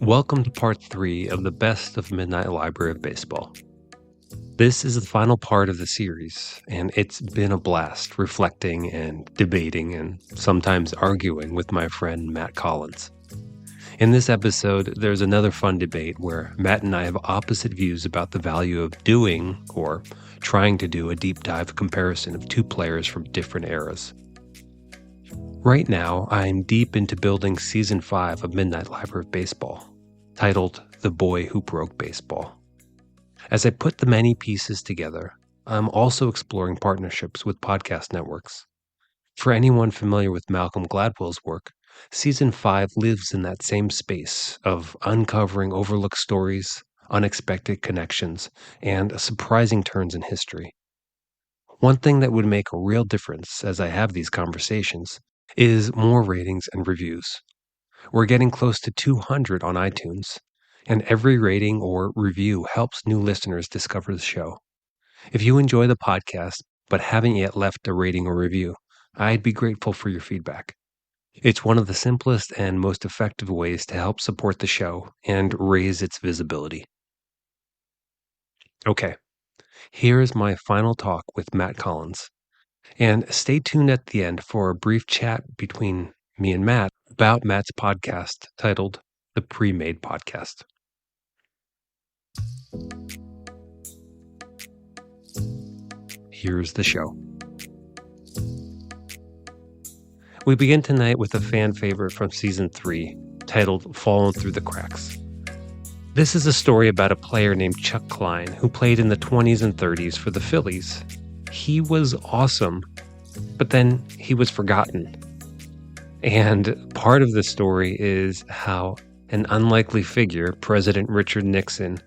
Welcome to part 3 of the Best of Midnight Library of Baseball. This is the final part of the series, and it's been a blast reflecting and debating and sometimes arguing with my friend Matt Collins. In this episode, there's another fun debate where Matt and I have opposite views about the value of doing or trying to do a deep dive comparison of two players from different eras. Right now, I'm deep into building Season 5 of Midnight Library of Baseball, titled The Boy Who Broke Baseball. As I put the many pieces together, I'm also exploring partnerships with podcast networks. For anyone familiar with Malcolm Gladwell's work, Season 5 lives in that same space of uncovering overlooked stories, unexpected connections, and surprising turns in history. One thing that would make a real difference as I have these conversations is more ratings and reviews. We're getting close to 200 on iTunes, and every rating or review helps new listeners discover the show. If you enjoy the podcast but haven't yet left a rating or review, I'd be grateful for your feedback. It's one of the simplest and most effective ways to help support the show and raise its visibility. Okay, here is my final talk with Matt Collins. And stay tuned at the end for a brief chat between me and Matt about Matt's podcast titled The Pre-Made Podcast. Here's the show. We begin tonight with a fan favorite from Season 3 titled Fallen Through the Cracks. This is a story about a player named Chuck Klein who played in the 20s and 30s for the Phillies. He was awesome, but then he was forgotten. And part of the story is how an unlikely figure, President Richard Nixon,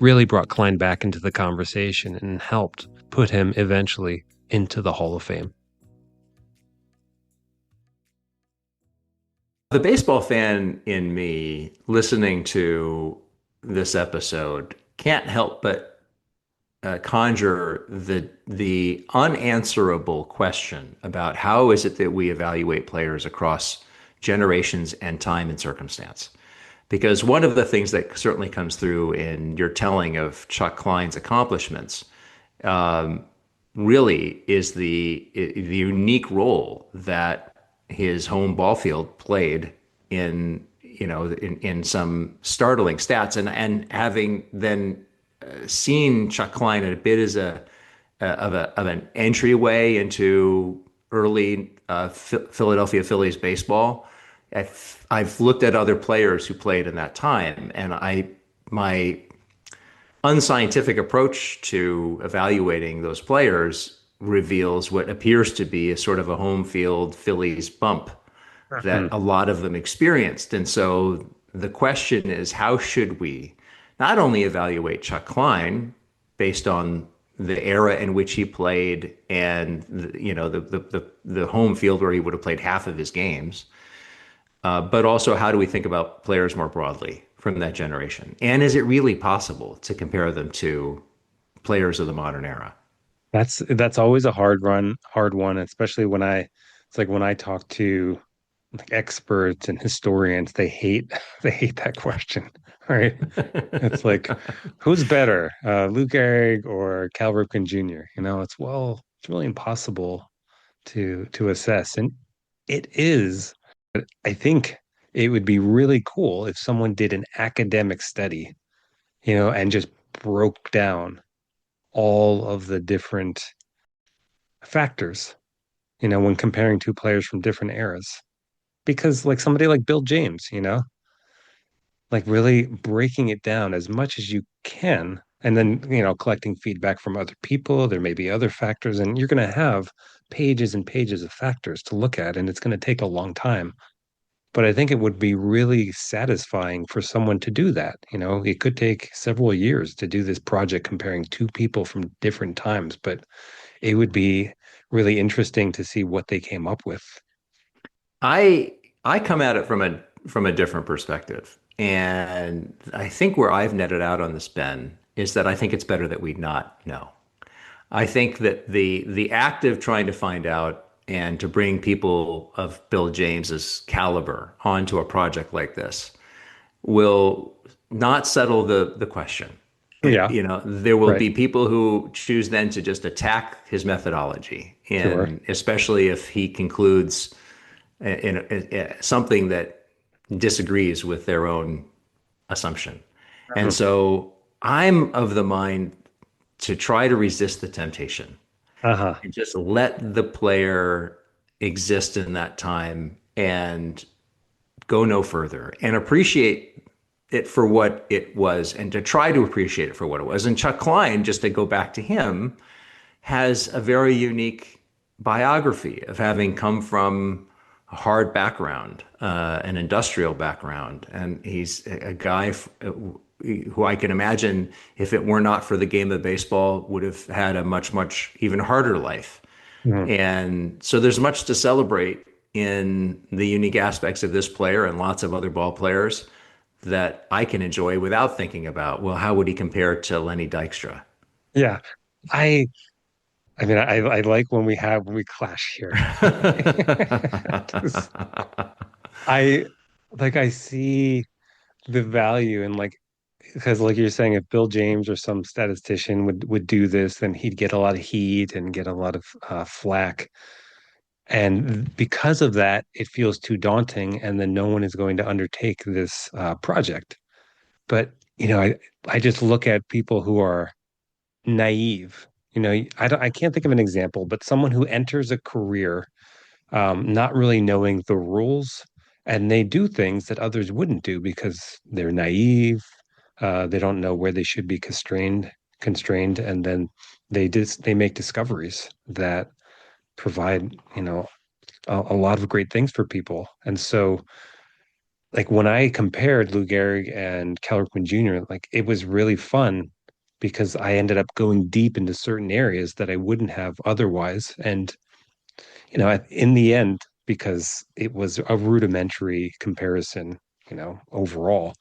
really brought Klein back into the conversation and helped put him eventually into the Hall of Fame. The baseball fan in me listening to this episode can't help but conjure the unanswerable question about how is it that we evaluate players across generations and time and circumstance. Because one of the things that certainly comes through in your telling of Chuck Klein's accomplishments really is the unique role that his home ball field played in some startling stats, and having then seen Chuck Klein a bit as an entryway into early Philadelphia Phillies baseball. I've looked at other players who played in that time, and my unscientific approach to evaluating those players reveals what appears to be a sort of a home field Phillies bump that a lot of them experienced. And so the question is, how should we not only evaluate Chuck Klein based on the era in which he played and the home field where he would have played half of his games, but also how do we think about players more broadly from that generation? And is it really possible to compare them to players of the modern era? That's always a hard one, especially it's like when I talk to like experts and historians, they hate that question, right? It's like, who's better, Lou Gehrig or Cal Ripken Jr.? It's really impossible to assess, and it is. But I think it would be really cool if someone did an academic study, and just broke down all of the different factors, when comparing two players from different eras. Because like somebody like Bill James, like really breaking it down as much as you can, and then, collecting feedback from other people. There may be other factors, and you're going to have pages and pages of factors to look at, and it's going to take a long time. But I think it would be really satisfying for someone to do that. It could take several years to do this project comparing two people from different times, but it would be really interesting to see what they came up with. I I come at it from a different perspective. And I think where I've netted out on this, Ben, is that I think it's better that we not know. I think that the act of trying to find out and to bring people of Bill James's caliber onto a project like this will not settle the question. Yeah, There will right. be people who choose then to just attack his methodology, Sure. and especially if he concludes something that disagrees with their own assumption. And Mhm. so I'm of the mind to try to resist the temptation Uh-huh. and just let the player exist in that time and go no further and appreciate it for what it was and to try to appreciate it for what it was. And Chuck Klein, just to go back to him, has a very unique biography of having come from a hard background, an industrial background. And he's a guy who I can imagine, if it were not for the game of baseball, would have had a much, much even harder life. Mhm. And so there's much to celebrate in the unique aspects of this player and lots of other ball players that I can enjoy without thinking about, well, how would he compare to Lenny Dykstra? Yeah. I I mean, I like when we clash here. Just- I I see the value in because like you're saying, if Bill James or some statistician would do this, then he'd get a lot of heat and get a lot of flack. And because of that, it feels too daunting, and then no one is going to undertake this project. But I just look at people who are naive. I can't think of an example, but someone who enters a career not really knowing the rules, and they do things that others wouldn't do because they're naive. They don't know where they should be constrained, and then they make discoveries that provide, a lot of great things for people. And so, like when I compared Lou Gehrig and Cal Ripken Jr., like it was really fun because I ended up going deep into certain areas that I wouldn't have otherwise. And in the end, because it was a rudimentary comparison, overall,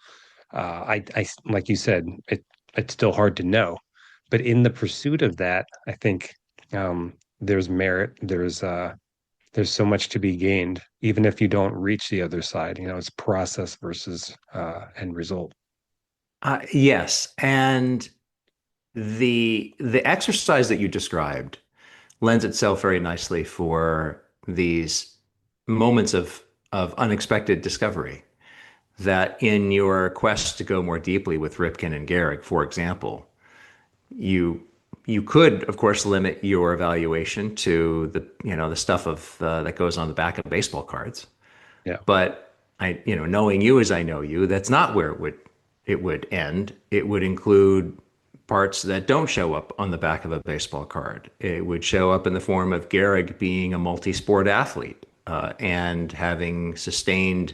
like you said, it's still hard to know. But in the pursuit of that, I think there's merit. There's so much to be gained, even if you don't reach the other side. It's process versus end result. Yes, and the exercise that you described lends itself very nicely for these moments of unexpected discovery. That in your quest to go more deeply with Ripken and Gehrig, for example, you you could, of course, limit your evaluation to the stuff of that goes on the back of baseball cards. Yeah. But knowing you as I know you, that's not where it would end. It would include parts that don't show up on the back of a baseball card. It would show up in the form of Gehrig being a multi-sport athlete and having sustained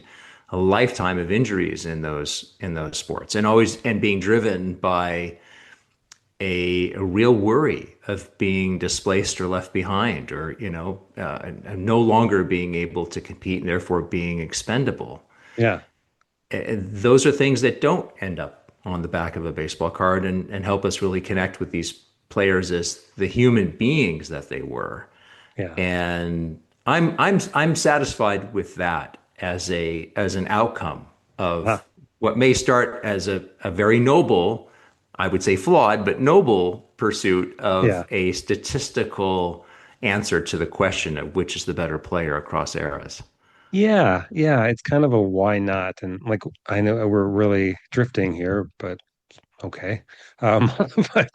a lifetime of injuries in those sports, and always and being driven by a real worry of being displaced or left behind, or no longer being able to compete and therefore being expendable. Yeah. Those are things that don't end up on the back of a baseball card and help us really connect with these players as the human beings that they were. Yeah. And I'm satisfied with that as an outcome Ah, of what may start as a very noble, I would say flawed, but noble pursuit of yeah. a statistical answer to the question of which is the better player across eras. Yeah. Yeah. It's kind of a why not? And like, I know we're really drifting here, but okay. But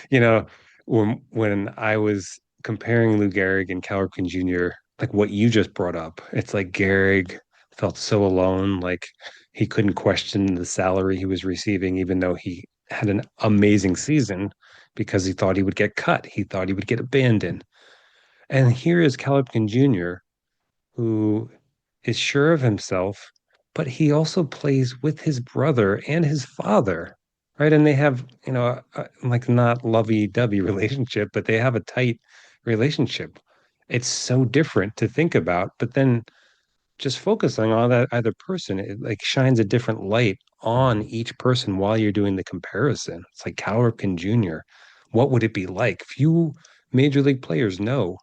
you know, when I was comparing Lou Gehrig and Cal Ripken Jr., like what you just brought up, it's like Gehrig felt so alone, like he couldn't question the salary he was receiving, even though he had an amazing season because he thought he would get cut. He thought he would get abandoned. And here is Cal Ripken Jr., who is sure of himself, but he also plays with his brother and his father, right? And they have, like not lovey-dovey relationship, but they have a tight relationship. It's so different to think about, but then just focusing on that either person, it like shines a different light on each person while you're doing the comparison. It's like Cal Ripken Jr. What would it be like? Few major league players know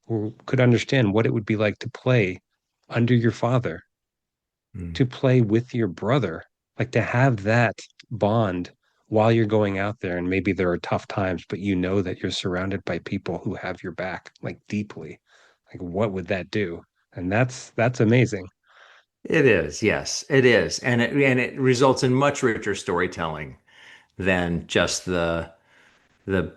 or could understand what it would be like to play under your father, Mm. to play with your brother. Like to have that bond while you're going out there, and maybe there are tough times, but you know that you're surrounded by people who have your back, like deeply. Like what would that do? And that's amazing. It is, yes, it is, and it results in much richer storytelling than just the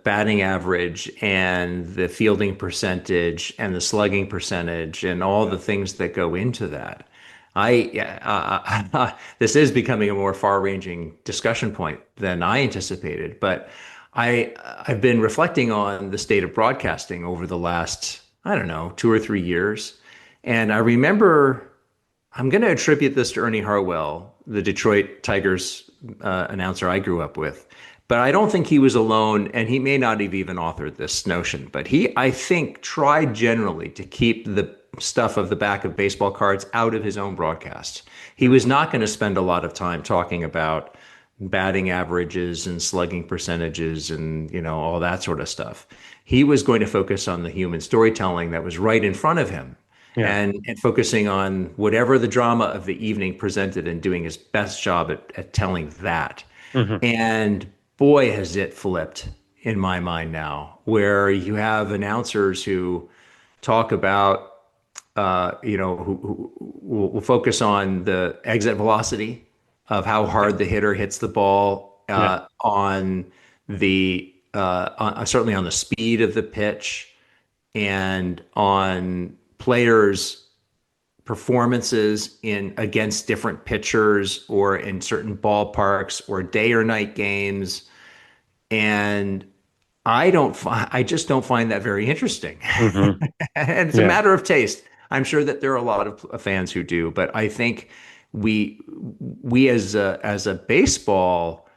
batting average and the fielding percentage and the slugging percentage and all the things that go into that. This is becoming a more far-ranging discussion point than I anticipated, but I've been reflecting on the state of broadcasting over the last, I don't know, 2 or 3 years. And I remember I'm going to attribute this to Ernie Harwell, the Detroit Tigers announcer I grew up with. But I don't think he was alone, and he may not have even authored this notion. But he, I think, tried generally to keep the stuff of the back of baseball cards out of his own broadcast. He was not going to spend a lot of time talking about batting averages and slugging percentages and all that sort of stuff. He was going to focus on the human storytelling that was right in front of him Yeah. and focusing on whatever the drama of the evening presented and doing his best job at telling that. Hmm. And boy, has it flipped in my mind now, where you have announcers who talk about, who will focus on the exit velocity of how hard the hitter hits the ball, Yeah. on certainly on the speed of the pitch and on players' performances in against different pitchers or in certain ballparks or day or night games. And I just don't find that very interesting. Hmm. And it's a Yeah. matter of taste. I'm sure that there are a lot of fans who do, but I think we we as a baseball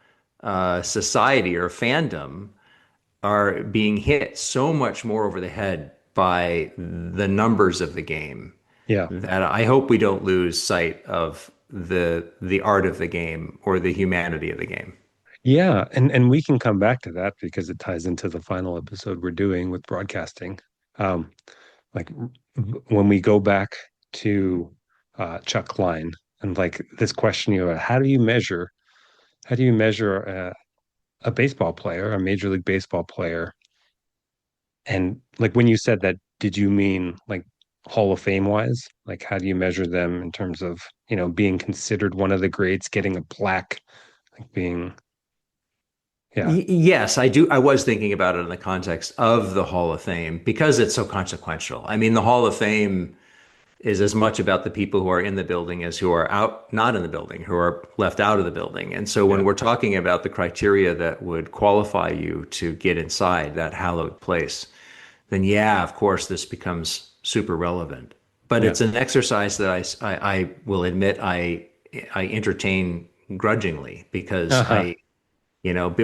society or fandom are being hit so much more over the head by the numbers of the game Yeah. that I hope we don't lose sight of the art of the game or the humanity of the game. Yeah, and we can come back to that because it ties into the final episode we're doing with broadcasting. Um, like when we go back to Chuck Klein and like this question, how do you measure a baseball player, a Major League Baseball player? And like when you said that, did you mean like Hall of Fame wise? Like how do you measure them in terms of, being considered one of the greats, getting a plaque, like being, yeah, Yes, I do. I was thinking about it in the context of the Hall of Fame because it's so consequential. I mean, the Hall of Fame is as much about the people who are in the building as who are out, not in the building, who are left out of the building. And so when yeah, we're talking about the criteria that would qualify you to get inside that hallowed place, then yeah, of course, this becomes super relevant. But yeah. it's an exercise that I will admit I entertain grudgingly because Uh-huh.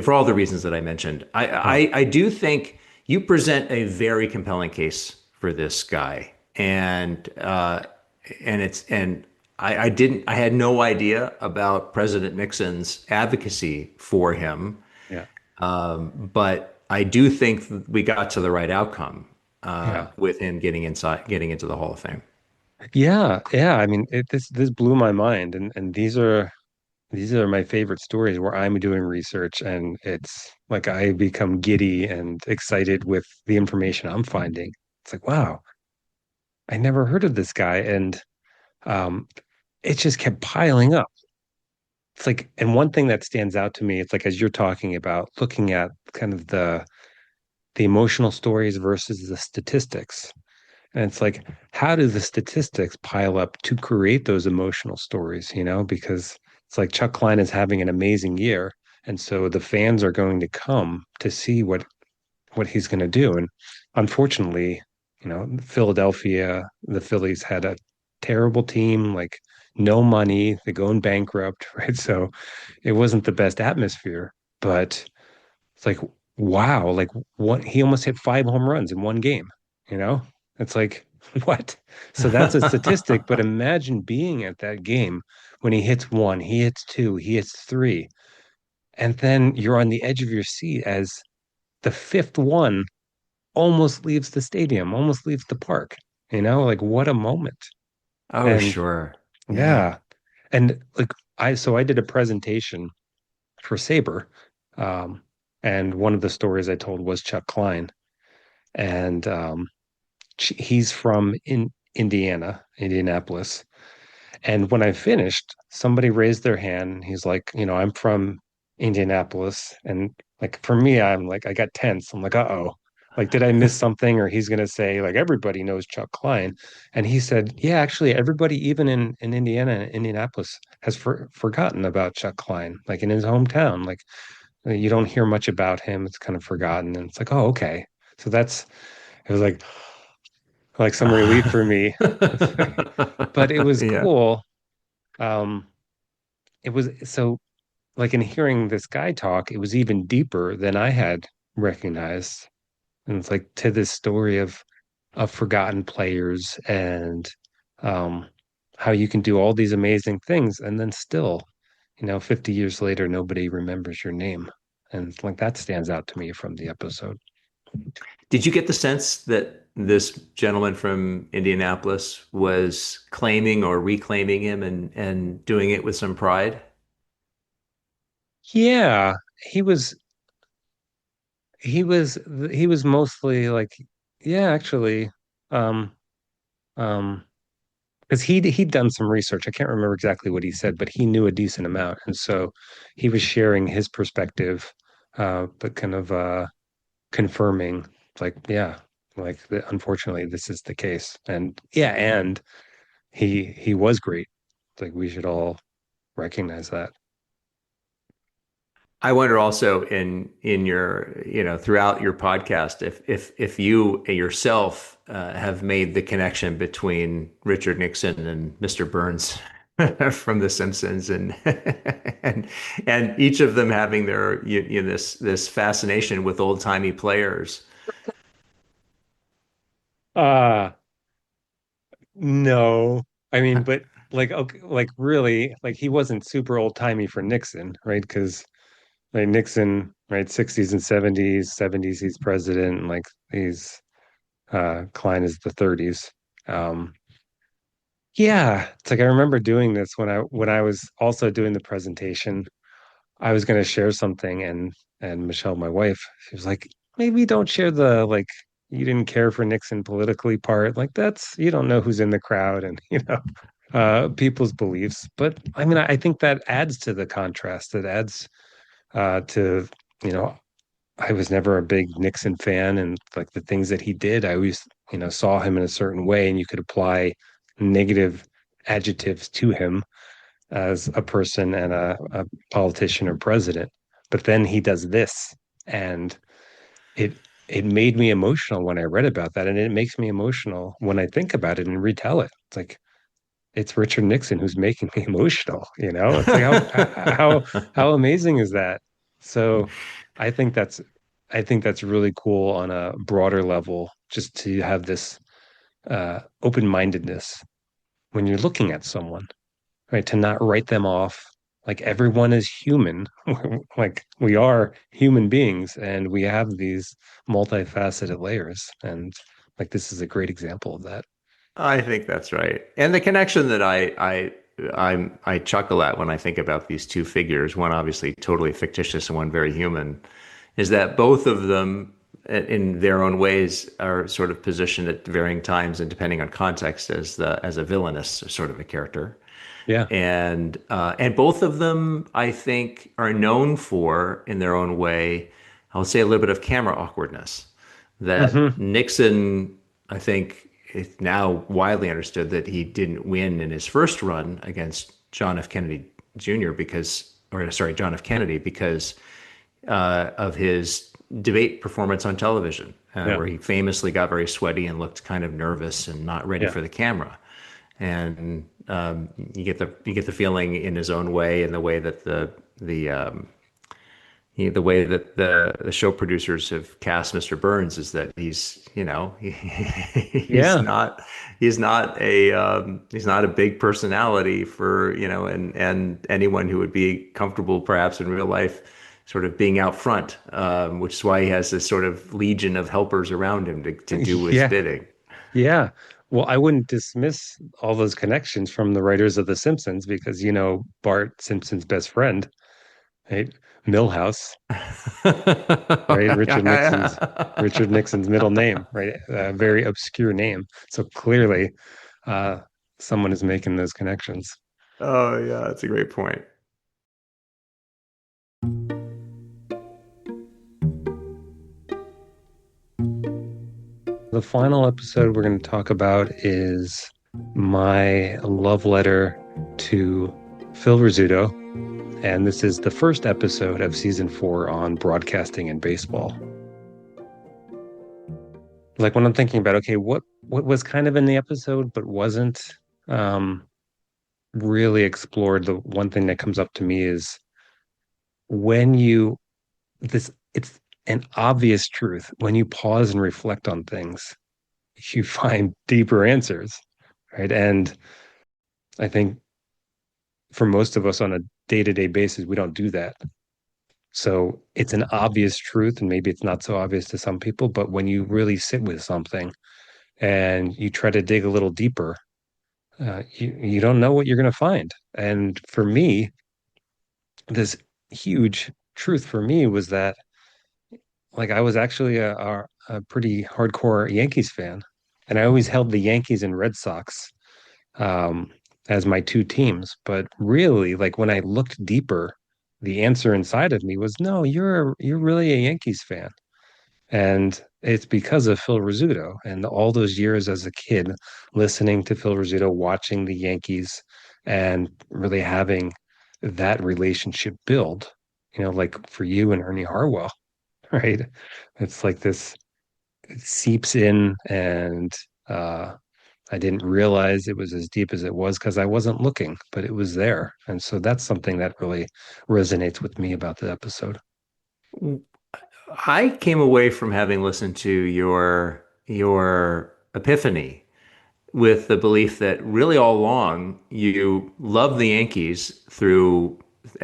for all the reasons that I mentioned, Yeah. I do think you present a very compelling case for this guy, and I had no idea about President Nixon's advocacy for him, Yeah. but I do think we got to the right outcome Yeah. with him getting into the Hall of Fame. Yeah. Yeah. I mean, this blew my mind, and these are my favorite stories where I'm doing research and it's like I become giddy and excited with the information I'm finding. It's like, wow, I never heard of this guy, and um, it just kept piling up. It's like, and one thing that stands out to me, it's like as you're talking about looking at kind of the emotional stories versus the statistics. And it's like, how do the statistics pile up to create those emotional stories, Because it's like Chuck Klein is having an amazing year. And so the fans are going to come to see what he's going to do. And unfortunately, Philadelphia, the Phillies had a terrible team, like no money, they're going bankrupt, right? So it wasn't the best atmosphere, but it's like, wow, like what he almost hit 5 home runs in one game, you know? It's like, what? So that's a statistic, but imagine being at that game when he hits one, he hits two, he hits three, and then you're on the edge of your seat as the fifth one almost leaves the stadium, almost leaves the park, like what a moment. Oh, And sure. Yeah. yeah, and like I did a presentation for Sabre, um, and one of the stories I told was Chuck Klein, and he's from Indiana, Indianapolis. And when I finished, somebody raised their hand. He's like, I'm from Indianapolis. And like for me, I'm like, I got tense. I'm like, uh-oh. Like, did I miss something? Or he's gonna say, like, everybody knows Chuck Klein. And he said, yeah, actually, everybody, even in Indiana, Indianapolis, has forgotten about Chuck Klein, like in his hometown. Like you don't hear much about him. It's kind of forgotten. And it's like, oh, okay. So it was like some relief for me. But it was Yeah. cool. Um, it was so like in hearing this guy talk, it was even deeper than I had recognized. And it's like to this story of forgotten players and um how you can do all these amazing things and then still, 50 years later, nobody remembers your name. And like that stands out to me from the episode. Did you get the sense that this gentleman from Indianapolis was claiming or reclaiming him and doing it with some pride? Yeah, he was he was he was mostly like, yeah, actually, um, um, because he'd done some research. I can't remember exactly what he said, but he knew a decent amount, and so he was sharing his perspective, but kind of confirming, like, yeah, like unfortunately, this is the case, and yeah, and he was great. Like we should all recognize that. I wonder also in your, throughout your podcast, if you yourself have made the connection between Richard Nixon and Mr. Burns from The Simpsons, and and each of them having their this fascination with old timey players. Uh No, I mean, but like, okay, like really, like he wasn't super old timey for Nixon, right? Because like Nixon, right, 60s and 70s, 70s, he's president, and like he's Klein is the 30s. Um, yeah, it's like I remember doing this when I was also doing the presentation. I was going to share something, and Michelle, my wife, she was like, maybe don't share the like you didn't care for Nixon politically part. Like that's you don't know who's in the crowd and people's beliefs. But I mean, I think that adds to the contrast. It adds to you know I was never a big Nixon fan, and like the things that he did, I always saw him in a certain way, and you could apply negative adjectives to him as a person and a politician or president. But then he does this, and it it made me emotional when I read about that, and it makes me emotional when I think about it and retell it. It's like it's Richard Nixon who's making me emotional. It's like how amazing is that? So I think that's I think that's really cool on a broader level, just to have this open-mindedness when you're looking at someone, right? To not write them off like everyone is human. Like we are human beings and we have these multifaceted layers. And like this is a great example of that. I think that's right. And the connection that I chuckle at when I think about these two figures, one obviously totally fictitious and one very human, is that both of them in their own ways are sort of positioned at varying times and depending on context as a villainous sort of a character. Yeah. And both of them, I think, are known for, in their own way, I'll say a little bit of camera awkwardness. That Hmm. Nixon, I think, it's now widely understood that he didn't win in his first run against John F. Kennedy Jr. John F. Kennedy because of his debate performance on television, Yeah. where he famously got very sweaty and looked kind of nervous and not ready Yeah. for the camera. And you get the feeling in his own way, in the way that the way that the show producers have cast Mr. Burns is that Yeah. he's not a big personality for and anyone who would be comfortable perhaps in real life sort of being out front, which is why he has this sort of legion of helpers around him to do his Yeah. bidding. Yeah. Well, I wouldn't dismiss all those connections from the writers of The Simpsons because Bart Simpson's best friend, right? Milhouse, right? Richard Nixon's middle name, right? A very obscure name. So clearly, uh, someone is making those connections. Oh yeah, that's a great point. The final episode we're going to talk about is my love letter to Phil Rizzuto. And this is the first episode of season 4 on broadcasting and baseball. Like when I'm thinking about, okay, what was kind of in the episode but wasn't um, really explored, the one thing that comes up to me is when you this it's an obvious truth. When you pause and reflect on things, you find deeper answers, right? And I think for most of us on a day-to-day basis, we don't do that. So it's an obvious truth, and maybe it's not so obvious to some people, but when you really sit with something and you try to dig a little deeper, you don't know what you're going to find. And for me, this huge truth for me was that like I was actually a pretty hardcore Yankees fan, and I always held the Yankees and Red Sox um, as my two teams. But really, like when I looked deeper, the answer inside of me was, no, you're really a Yankees fan. And it's because of Phil Rizzuto and all those years as a kid listening to Phil Rizzuto, watching the Yankees and really having that relationship build, like for you and Ernie Harwell, right? It's like this, it seeps in and I didn't realize it was as deep as it was because I wasn't looking, but it was there. And so that's something that really resonates with me about the episode. I came away from having listened to your epiphany with the belief that really all along you love the Yankees through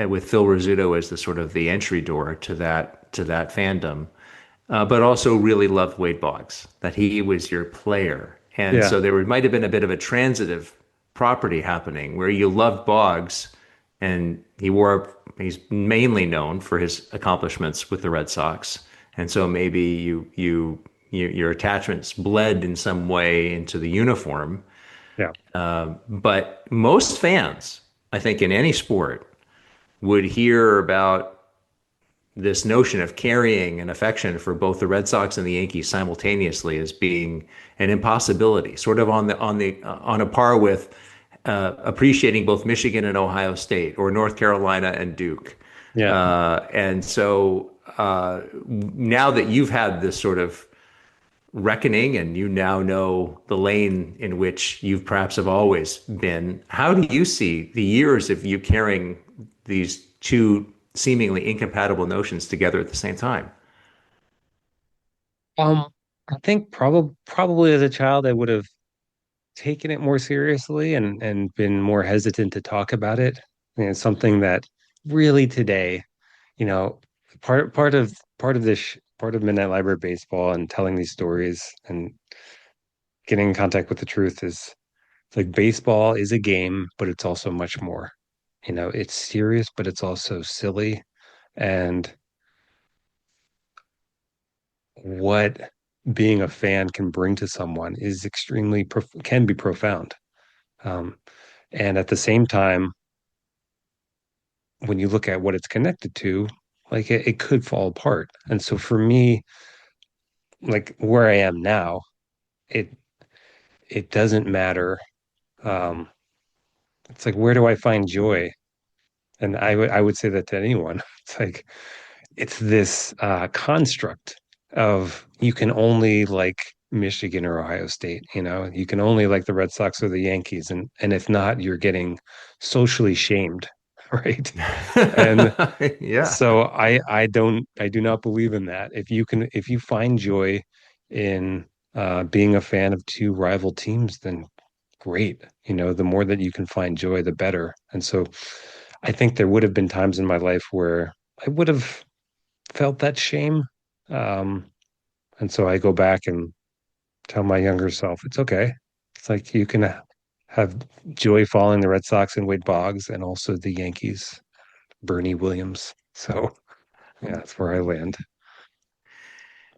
with Phil Rizzuto as the sort of the entry door to that fandom, but also really loved Wade Boggs, that he was your player, and Yeah. so there might have been a bit of a transitive property happening where you loved Boggs, and he's mainly known for his accomplishments with the Red Sox, and so maybe your attachments bled in some way into the uniform. Yeah. But most fans, I think, in any sport, would hear about this notion of carrying an affection for both the Red Sox and the Yankees simultaneously as being an impossibility, sort of on a par with appreciating both Michigan and Ohio State, or North Carolina and Duke. Yeah. And so now that you've had this sort of reckoning and you now know the lane in which you perhaps have always been, how do you see the years of you carrying these two seemingly incompatible notions together at the same time? Um, I think probably as a child I would have taken it more seriously and been more hesitant to talk about it. And it's something that really today, you know, part of Midnight Library Baseball and telling these stories and getting in contact with the truth is like baseball is a game, but it's also much more. It's serious, but it's also silly. And what being a fan can bring to someone is can be profound. Um, and at the same time, when you look at what it's connected to, like it could fall apart. And so for me, like where I am now, it it doesn't matter. Um, it's like where do I find joy? And I would say that to anyone. It's like it's this construct of you can only like Michigan or Ohio State, you can only like the Red Sox or the Yankees, and if not, you're getting socially shamed, right? And Yeah. so I do not believe in that. If you find joy in being a fan of two rival teams, then great. The more that you can find joy, the better. And so I think there would have been times in my life where I would have felt that shame. Um, and so I go back and tell my younger self, it's okay. It's like you can have joy following the Red Sox and Wade Boggs and also the Yankees, Bernie Williams. So yeah, that's where I land.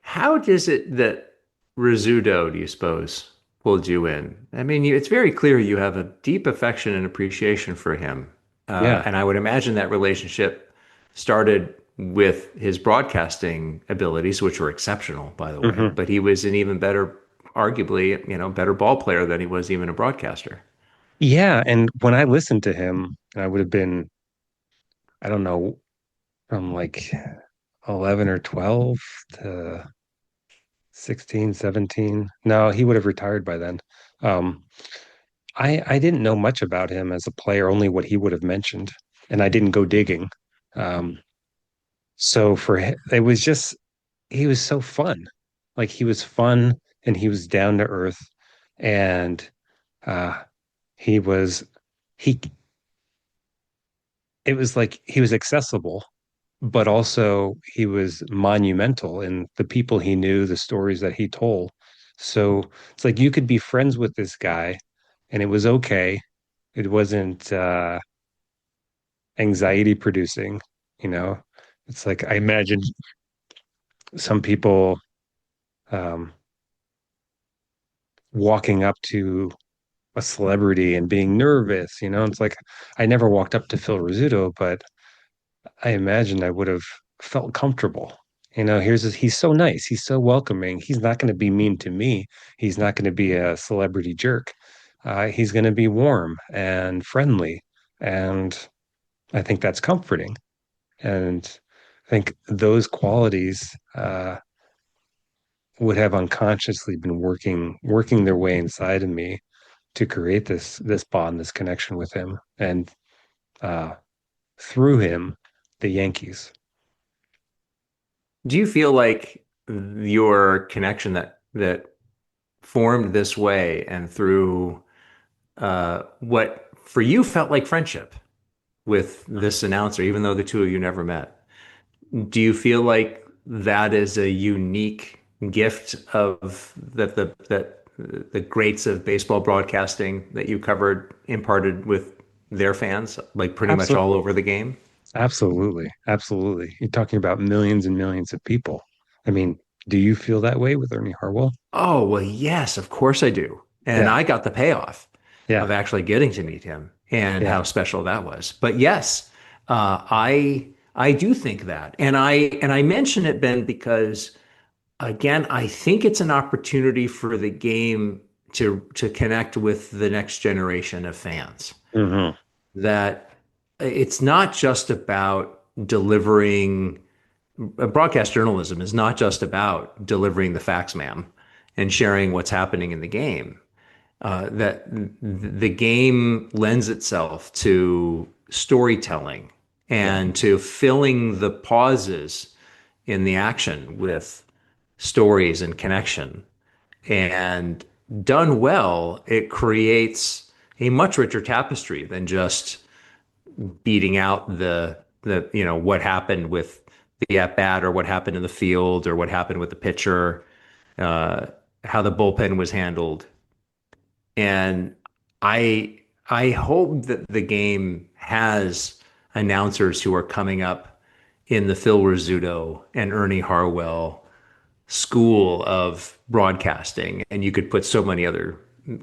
How does it that Rizzuto, do you suppose, pulled you in? I mean, it's very clear you have a deep affection and appreciation for him. Yeah. And I would imagine that relationship started with his broadcasting abilities, which were exceptional, by the way. Hmm. But he was an even better, arguably, better ball player than he was even a broadcaster. Yeah. And when I listened to him, I would have been, I don't know, from like 11 or 12 to 16, 17. No, he would have retired by then. Um, I didn't know much about him as a player, only what he would have mentioned, and I didn't go digging. Um, so it was just he was so fun. Like he was fun and he was down to earth and uh he was he it was like he was accessible, but also he was monumental in the people he knew, the stories that he told. So it's like you could be friends with this guy and it was okay. It wasn't anxiety producing, you know. It's like I imagine some people um walking up to a celebrity and being nervous, you know. It's like I never walked up to Phil Rizzuto, but I imagine I would have felt comfortable. You know, he's so nice, he's so welcoming. He's not going to be mean to me. He's not going to be a celebrity jerk. He's going to be warm and friendly, and I think that's comforting. And I think those qualities would have unconsciously been working their way inside of me to create this bond, this connection with him, and uh, through him, the Yankees. Do you feel like your connection that formed this way and through what for you felt like friendship with this announcer, even though the two of you never met? Do you feel like that is a unique gift of that the greats of baseball broadcasting that you covered imparted with their fans, like pretty much Absolutely, all over the game? absolutely. You're talking about millions and millions of people. I mean, do you feel that way with Ernie Harwell? Oh, well, yes, of course I do. And Yeah, I got the payoff of yeah, actually getting to meet him and yeah. how special that was. But yes, I do think that. And I mention it, Ben, because again, I think it's an opportunity for the game to connect with the next generation of fans. Hmm. That it's not just about delivering broadcast journalism is not just about delivering the facts, ma'am, and sharing what's happening in the game. That the game lends itself to storytelling Yeah, and to filling the pauses in the action with stories and connection. And done well, it creates a much richer tapestry than just beating out what happened with the at bat or what happened in the field or what happened with the pitcher, uh, how the bullpen was handled. And I hope that the game has announcers who are coming up in the Phil Rizzuto and Ernie Harwell school of broadcasting, and you could put so many other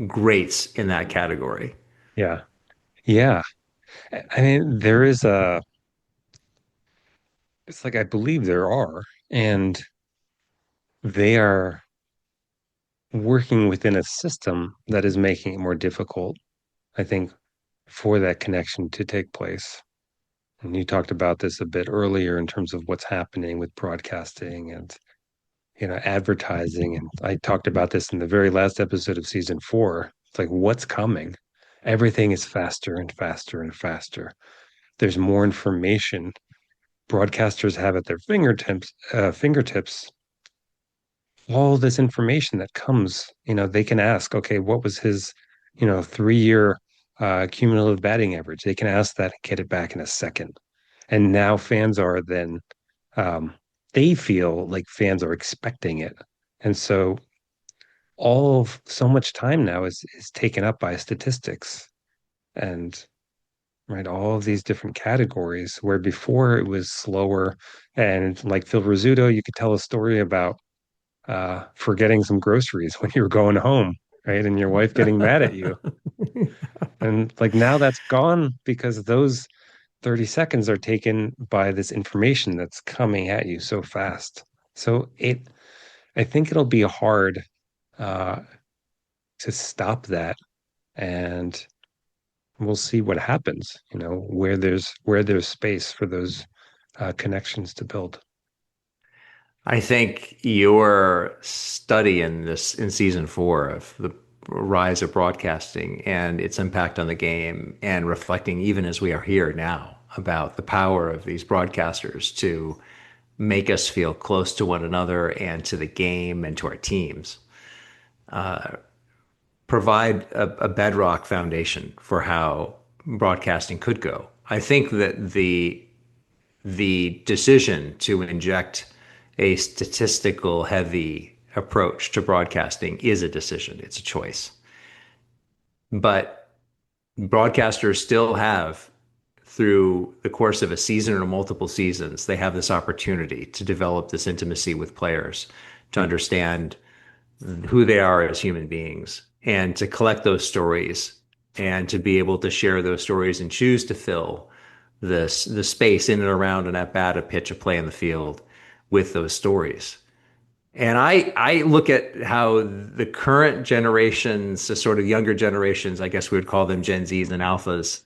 greats in that category. yeah, yeah. I mean, it's like I believe there are, and they are working within a system that is making it more difficult, I think, for that connection to take place. And you talked about this a bit earlier in terms of what's happening with broadcasting and advertising. And I talked about this in the very last episode of season 4. It's like what's coming? Everything is faster and faster and faster. There's more information. Broadcasters have at their fingertips all this information that comes. They can ask, okay, what was his, 3-year cumulative batting average? They can ask that and get it back in a second. And now fans are then, um, they feel like fans are expecting it. And so all of so much time now is taken up by statistics and right all of these different categories where before it was slower and like Phil Rizzuto, you could tell a story about forgetting some groceries when you were going home, right? And your wife getting mad at you. And like now that's gone because those 30 seconds are taken by this information that's coming at you so fast. So I think it'll be hard uh, to stop that, and we'll see what happens, where there's space for those connections to build. I think your study in season four of the rise of broadcasting and its impact on the game, and reflecting even as we are here now about the power of these broadcasters to make us feel close to one another and to the game and to our teams, provide a bedrock foundation for how broadcasting could go. I think that the decision to inject a statistical heavy approach to broadcasting is a decision. It's a choice. But broadcasters still have, through the course of a season or multiple seasons, they have this opportunity to develop this intimacy with players, to understand who they are as human beings, and to collect those stories and to be able to share those stories and choose to fill the space in and around an at bat, a pitch, a play in the field with those stories. And I look at how the current generations, the sort of younger generations, I guess we would call them Gen Zs and Alphas,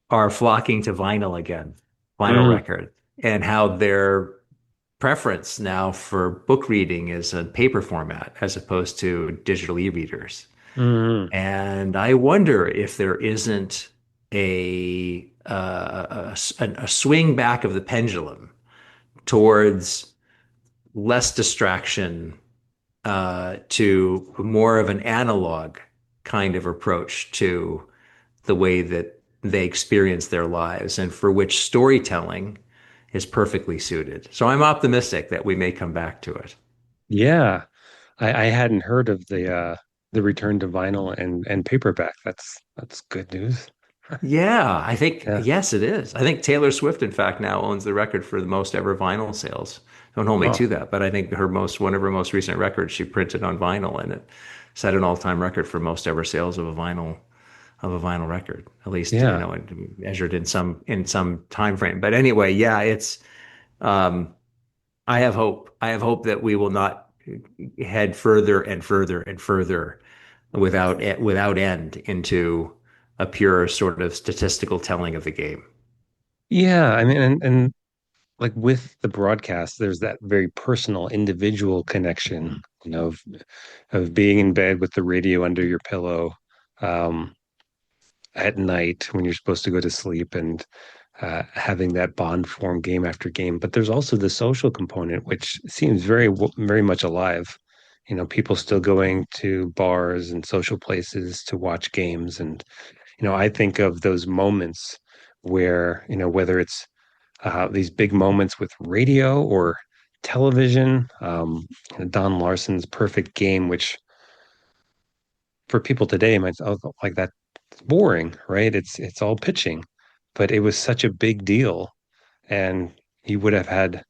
are flocking to vinyl again, vinyl Mm, record, and how their preference now for book reading is a paper format as opposed to digital e-readers. mm, And I wonder if there isn't a swing back of the pendulum towards less distraction, to more of an analog kind of approach to the way that they experience their lives, and for which storytelling is perfectly suited. So I'm optimistic that we may come back to it. yeah. I hadn't heard of the return to vinyl and paperback. That's good news. Yeah, I think, Yeah. yes, it is. I think Taylor Swift, in fact, now owns the record for the most ever vinyl sales. Don't hold me Oh, to that, but I think one of her most recent records she printed on vinyl, and it set an all-time record for most ever sales of a vinyl record, at least, yeah. measured in some time frame. But anyway, yeah, it's um, I have hope. I have hope that we will not head further and further and further without end into a pure sort of statistical telling of the game. Yeah. I mean, and like with the broadcast, there's that very personal, individual connection, of being in bed with the radio under your pillow, um, at night when you're supposed to go to sleep and having that bond form game after game. But there's also the social component, which seems very much alive. People still going to bars and social places to watch games. And, I think of those moments where, whether it's these big moments with radio or television, Don Larson's Perfect Game, which for people today might like that boring, right? It's all pitching, but it was such a big deal, and you would have had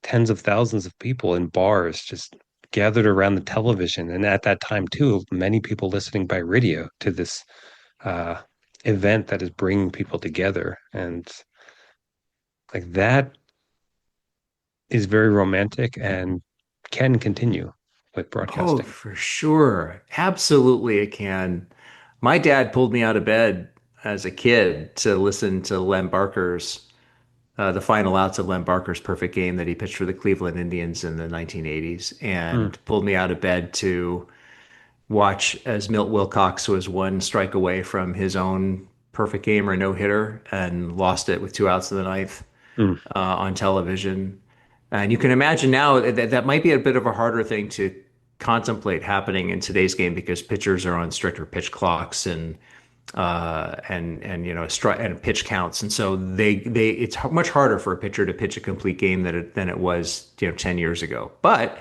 tens of thousands of people in bars just gathered around the television, and at that time too, many people listening by radio to this uh, event that is bringing people together, and like that is very romantic and can continue with Oh, broadcasting. for sure. Absolutely, it can. My dad pulled me out of bed as a kid to listen to Len Barker's the final outs of Len Barker's perfect game that he pitched for the Cleveland Indians in the 1980s, Mm, and pulled me out of bed to watch as Milt Wilcox was one strike away from his own perfect game or no hitter and lost it with 2 outs in the ninth, mm. on television. And you can imagine now that that might be a bit of a harder thing to contemplate happening in today's game because pitchers are on stricter pitch clocks and and pitch counts, and so they it's much harder for a pitcher to pitch a complete game than it was 10 years ago. But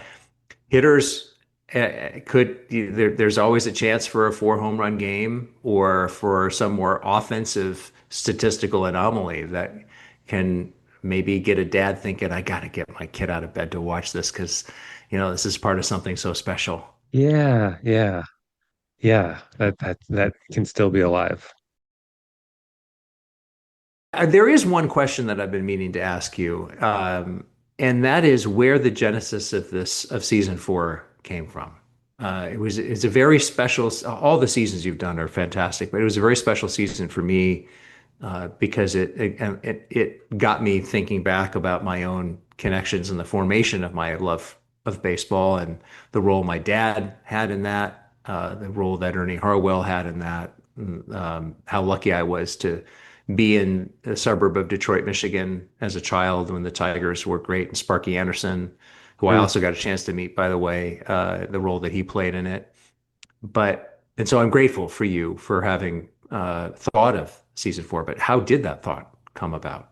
hitters there's always a chance for a 4 home run game or for some more offensive statistical anomaly that can maybe get a dad thinking, I got to get my kid out of bed to watch this because, this is part of something so special. Yeah, yeah, yeah. That can still be alive. There is one question that I've been meaning to ask you, and that is where the genesis of season 4 came from. It's a very special. All the seasons you've done are fantastic, but it was a very special season for me because it got me thinking back about my own connections and the formation of my love of baseball and the role my dad had in that, the role that Ernie Harwell had in that, how lucky I was to be in a suburb of Detroit, Michigan as a child when the Tigers were great, and Sparky Anderson, who I Mm. also got a chance to meet, by the way, the role that he played in it. And so I'm grateful for you for having thought of season 4, but how did that thought come about?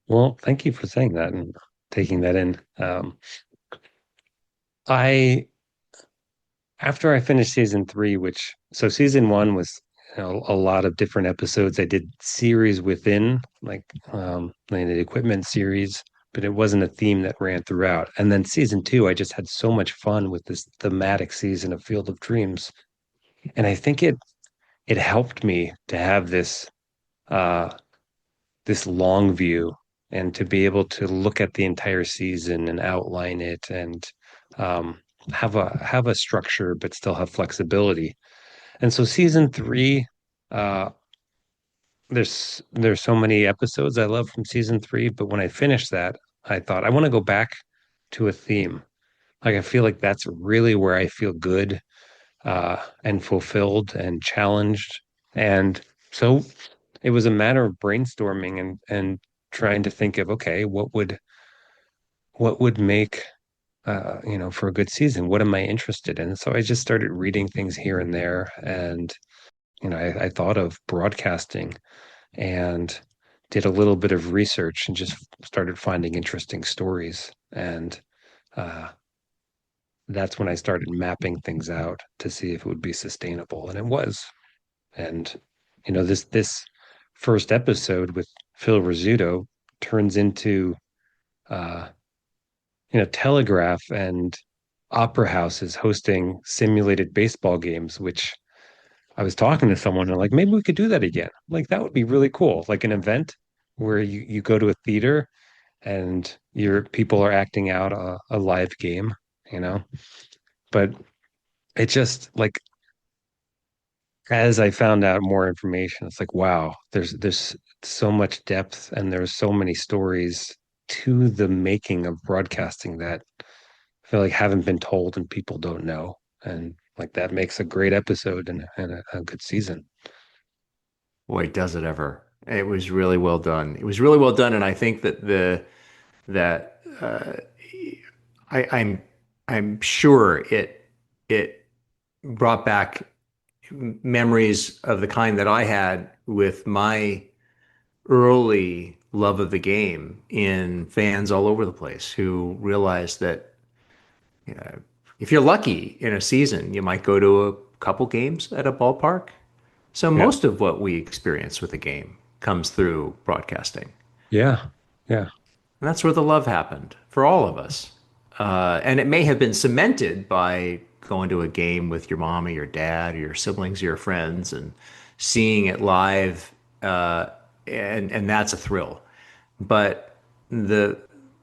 Well, thank you for saying that and taking that in. I After I finished season 3, which so season 1 was a lot of different episodes. I did series within, like the equipment series, but it wasn't a theme that ran throughout. And then season 2, I just had so much fun with this thematic season of Field of Dreams, and I think it helped me to have uh this long view and to be able to look at the entire season and outline it and um, have a structure but still have flexibility. And so season 3, uh, there's so many episodes I love from season 3, but when I finished that, I thought I want to go back to a theme. Like I feel like that's really where I feel good and fulfilled and challenged. And so it was a matter of brainstorming and trying to think of, okay, what would make for a good season? What am I interested in? So I just started reading things here and there, and I thought of broadcasting and did a little bit of research and just started finding interesting stories. And uh, that's when I started mapping things out to see if it would be sustainable, and it was. And this first episode with Phil Rizzuto turns into uh, Telegraph and opera houses hosting simulated baseball games, which I was talking to someone and like maybe we could do that again. Like that would be really cool. Like an event where you go to a theater and your people are acting out a live game, you know. But it just like as I found out more information, it's like, wow, there's so much depth and there's so many stories to the making of broadcasting that I feel like haven't been told and people don't know. And like that makes a great episode and a good season. Boy, does it ever. It was really well done. It was really well done, and I think that the that I, I'm sure it brought back memories of the kind that I had with my early love of the game in fans all over the place who realized that if you're lucky in a season, you might go to a couple games at a ballpark. So Yeah. most of what we experience with the game comes through broadcasting. Yeah. Yeah. And that's where the love happened for all of us. And it may have been cemented by going to a game with your mom or your dad or your siblings or your friends and seeing it live. And that's a thrill. But the,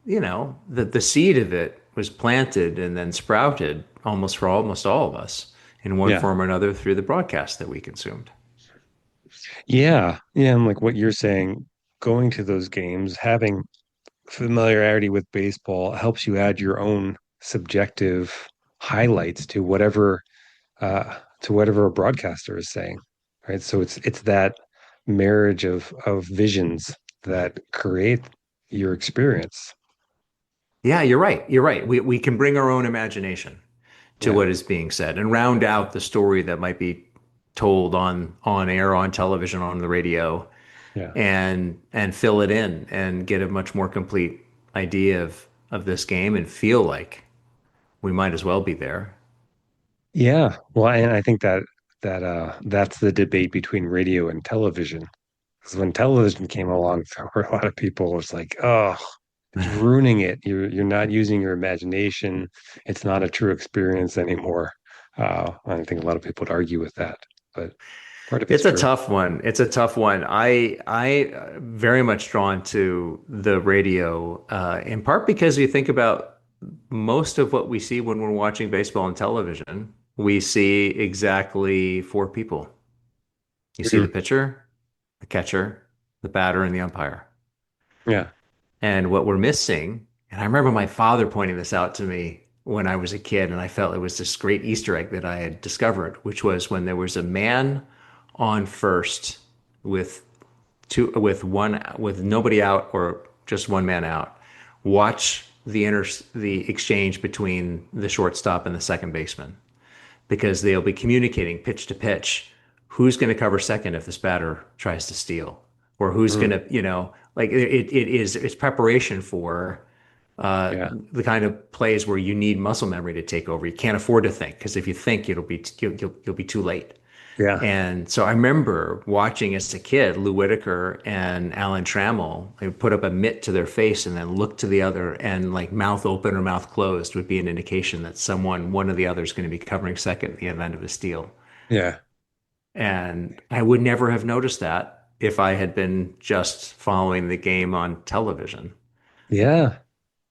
the seed of it was planted and then sprouted for almost all of us in one Yeah. form or another through the broadcast that we consumed. Yeah. Yeah. And like what you're saying, going to those games, having familiarity with baseball helps you add your own subjective highlights to whatever a broadcaster is saying. Right. So it's that marriage of visions that create your experience. Yeah, you're right. You're right. We can bring our own imagination to Yeah. what is being said and round out the story that might be told on air, on television, on the radio, Yeah. and fill it in and get a much more complete idea of this game and feel like we might as well be there. Yeah. Well, and I think that's the debate between radio and television. Because when television came along, there were a lot of people was like, oh, it's ruining it. You're not using your imagination. It's not a true experience anymore. I think a lot of people would argue with that, but part of it's It's a true. tough one. It's a tough one. I very much drawn to the radio, in part because you think about most of what we see when we're watching baseball on television, we see exactly four people. You see the Mhm. pitcher, the catcher, the batter, and the umpire. Yeah. And what we're missing, and I remember my father pointing this out to me when I was a kid, and I felt it was this great Easter egg that I had discovered, which was when there was a man on first with with nobody out or just one man out. Watch the exchange between the shortstop and the second baseman because they'll be communicating pitch to pitch. Who's going to cover second if this batter tries to steal, or who's going Mhm. to, like it's preparation for Yeah. the kind of plays where you need muscle memory to take over. You can't afford to think because if you think, you'll be too late. Yeah. And so I remember watching as a kid, Lou Whitaker and Alan Trammell, they would put up a mitt to their face and then look to the other, and like mouth open or mouth closed would be an indication that one of the others, is going to be covering second in the event of a steal. Yeah. And I would never have noticed that if I had been just following the game on television. Yeah.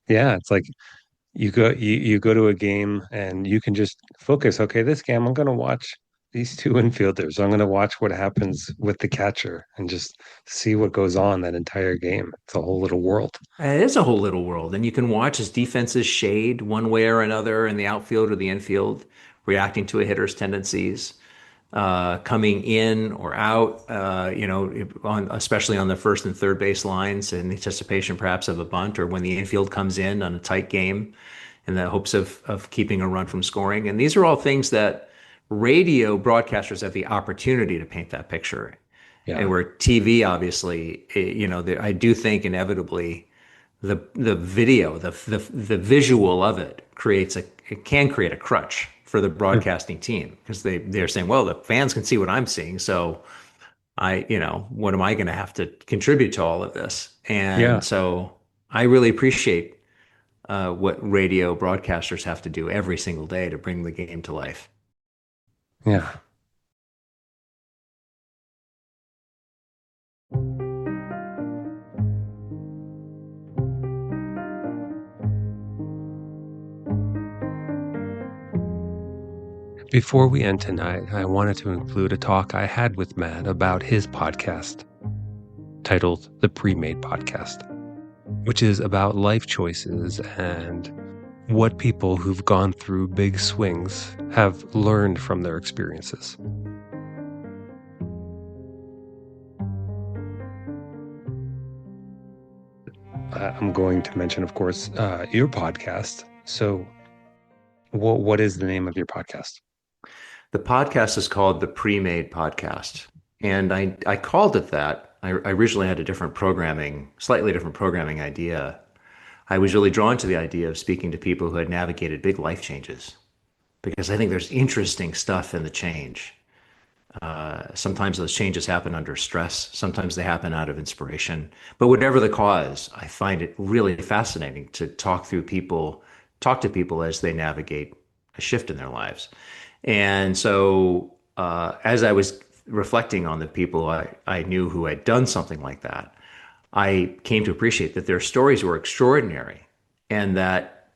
Yeah. It's like you go to a game and you can just focus. Okay, this game I'm going to watch these two infielders. I'm going to watch what happens with the catcher and just see what goes on that entire game. It's a whole little world. It is a whole little world, and you can watch as defenses shade one way or another in the outfield or the infield, reacting to a hitter's tendencies, coming in or out, especially on the first and third base lines in anticipation perhaps of a bunt, or when the infield comes in on a tight game in the hopes of keeping a run from scoring. And these are all things that radio broadcasters have the opportunity to paint that picture. And Yeah. where TV, obviously, I do think inevitably the video, the visual of it it can create a crutch for the broadcasting team because they're saying, well, the fans can see what I'm seeing, so what am I going to have to contribute to all of this? And Yeah. so I really appreciate what radio broadcasters have to do every single day to bring the game to life. Yeah. Before we end tonight, I wanted to include a talk I had with Matt about his podcast titled The Pre-Made Podcast, which is about life choices and what people who've gone through big swings have learned from their experiences. I'm going to mention, of course, your podcast. So, what is the name of your podcast? The podcast is called the Pre-Made Podcast. And I called it that. I originally had a slightly different programming idea. I was really drawn to the idea of speaking to people who had navigated big life changes because I think there's interesting stuff in the change. Sometimes those changes happen under stress. Sometimes they happen out of inspiration. But whatever the cause, I find it really fascinating to talk to people as they navigate a shift in their lives. And so, as I was reflecting on the people I knew who had done something like that, I came to appreciate that their stories were extraordinary and that,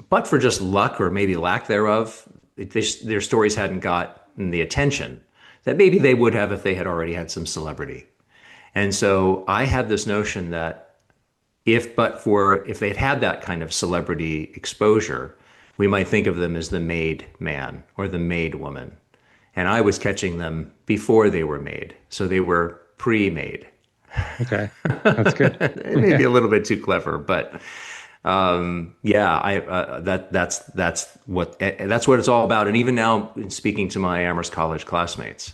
but for just luck or maybe lack thereof, their stories hadn't gotten the attention that maybe they would have if they had already had some celebrity. And so I had this notion that if they'd had that kind of celebrity exposure, we might think of them as the made man or the made woman. And I was catching them before they were made. So they were pre-made. Okay, that's good. It may be Yeah. a little bit too clever, but yeah, I that's what it's all about. And even now, in speaking to my Amherst College classmates,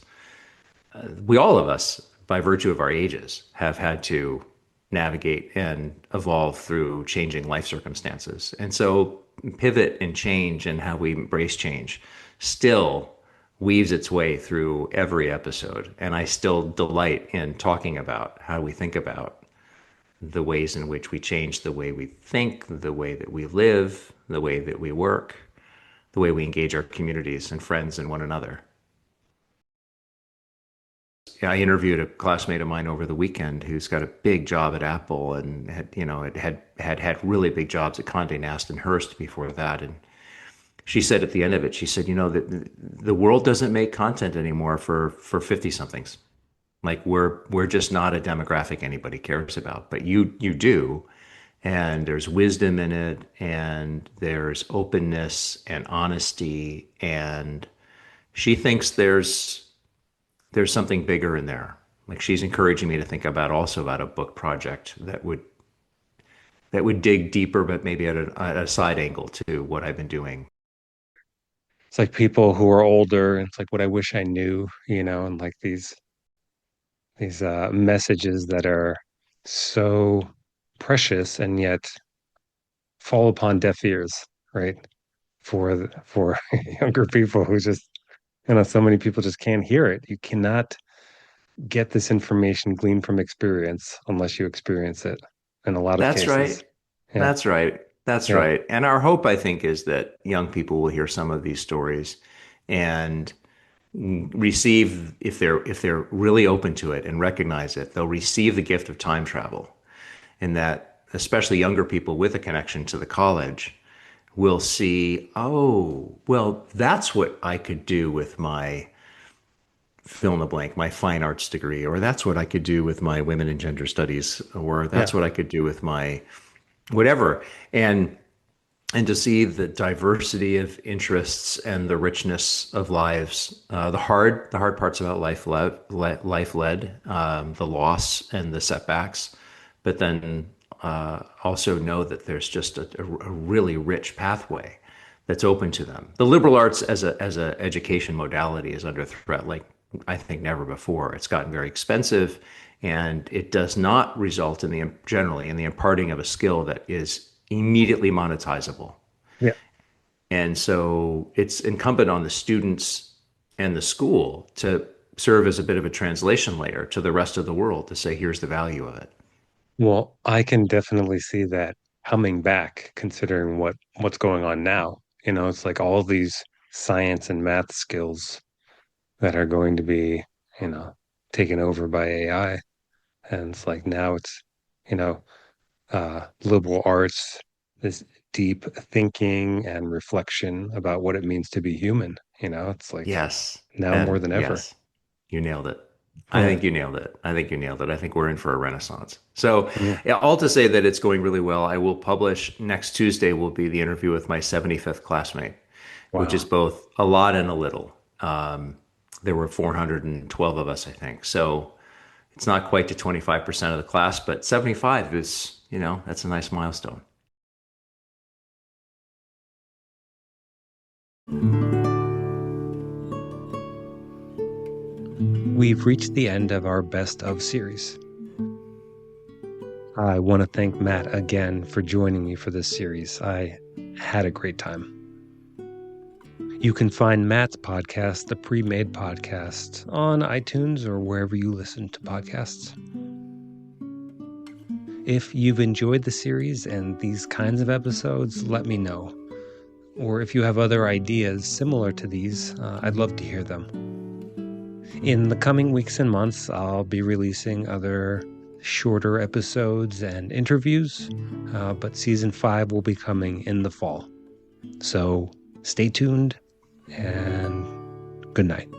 we all of us, by virtue of our ages, have had to navigate and evolve through changing life circumstances. And so pivot and change and how we embrace change still weaves its way through every episode. And I still delight in talking about how we think about the ways in which we change the way we think, the way that we live, the way that we work, the way we engage our communities and friends and one another. I interviewed a classmate of mine over the weekend who's got a big job at Apple and had really big jobs at Condé Nast and Hearst before that. And she said at the end of it, she said, the world doesn't make content anymore for 50 somethings. Like we're just not a demographic anybody cares about, but you do. And there's wisdom in it, and there's openness and honesty. And she thinks there's something bigger in there. Like she's encouraging me to think about a book project that would dig deeper, but maybe at a side angle to what I've been doing. It's like people who are older, and it's like what I wish I knew, and like these messages that are so precious and yet fall upon deaf ears, right? For younger people who just, so many people just can't hear it. You cannot get this information gleaned from experience unless you experience it in a lot of That's cases. right. Yeah. That's right. That's Yeah. right. And our hope, I think, is that young people will hear some of these stories and receive, if they're really open to it and recognize it, they'll receive the gift of time travel. And that especially younger people with a connection to the college will see, oh, well, that's what I could do with my fill in the blank, my fine arts degree, or that's what I could do with my women and gender studies, or that's Yeah. what I could do with my whatever. And to see the diversity of interests and the richness of lives, the hard parts about life led, the loss and the setbacks, but then also know that there's just a really rich pathway that's open to them. The liberal arts as a education modality is under threat, like I think never before. It's gotten very expensive, and it does not result generally in the imparting of a skill that is immediately monetizable. Yeah. And so it's incumbent on the students and the school to serve as a bit of a translation layer to the rest of the world to say, here's the value of it. Well, I can definitely see that coming back, considering what's going on now. It's like all these science and math skills that are going to be, taken over by AI. And it's like now it's, you know, liberal arts, this deep thinking and reflection about what it means to be human. It's like Yes. now more And than ever. yes, you nailed it. I Yeah. think you nailed it. I think you nailed it. I think we're in for a renaissance. So, Yeah. yeah, all to say that it's going really well. I will publish next Tuesday will be the interview with my 75th classmate, which is Wow. both a lot and a little. There were 412 of us, I think. So it's not quite to 25% of the class, but 75 is, that's a nice milestone. We've reached the end of our Best of series. I want to thank Matt again for joining me for this series. I had a great time. You can find Matt's podcast, The Pre-Made Podcast, on iTunes or wherever you listen to podcasts. If you've enjoyed the series and these kinds of episodes, let me know. Or if you have other ideas similar to these, I'd love to hear them. In the coming weeks and months, I'll be releasing other shorter episodes and interviews, but season 5 will be coming in the fall. So stay tuned and good night.